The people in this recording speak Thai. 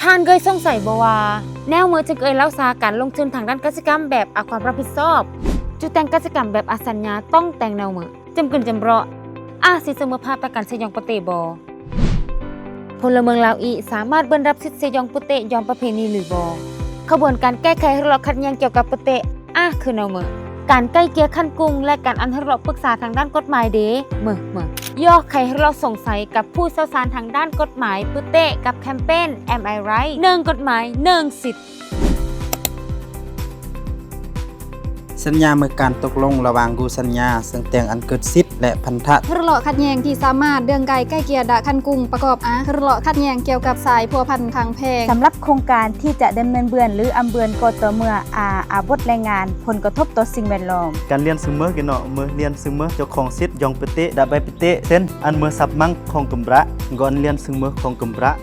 ท่านเคยสงสัยบ่ว่าแนวเมื่อจึงเอ่ยเล่าซาการลงทุนทางด้านกสิกรรมแบบเอาความรับผิดชอบจุดแต่งกสิกรรมแบบอสัญญาต้องแต่งแนวเมื่อจำกึนจำเราะสิเสมอภาพประกันสยองปะเตบ่พลเมืองลาวอีสามารถเบิ่นรับสิทธิ์สยองปะเตยอมประเพณีหรือบ่ขบวนการแก้ไขทะเลาะขัดแย้งเกี่ยวกับปะเตคือแนวเมื่อการใกล้เกลี่ยขั้นกุ้งและการอันทะเลาะปรึกษาทางด้านกฎหมายเด้เมื่อย่อไขให้เราสงสัยกับผู้เชี่ยวชาญทางด้านกฎหมายปุเตะกับแคมเปญ Am I Right 1 กฎหมาย 1 สิทธิ์สัญญาเมื่อการตกลงระหว่างคู่สัญญาซึ่งแต่งอันเกิดสิทธิ์และพันธะทะเลาะขัดแย้งที่สามารถเดืองไกลใกล้เกลี่ยดะคันกุ้งประกอบทะเลาะขัดแย้งเกี่ยวกับสายพัวพันทางแพงสำหรับโครงการที่จะดำเนินเบือนหรืออำเบือนก็ต่อเมื่ออาวุธแรงงานผลกระทบต่อสิ่งแวดล้อมการเรียนซึมเมื่อกันเนาะเมื่อเรียนซึมเมื่อเจ้าของสิทธิ์ยองเปเตะดาใบเปเตะเช่นอันเมื่อสับมังของกำระก่อนเรียนซึมเมื่อของกำระ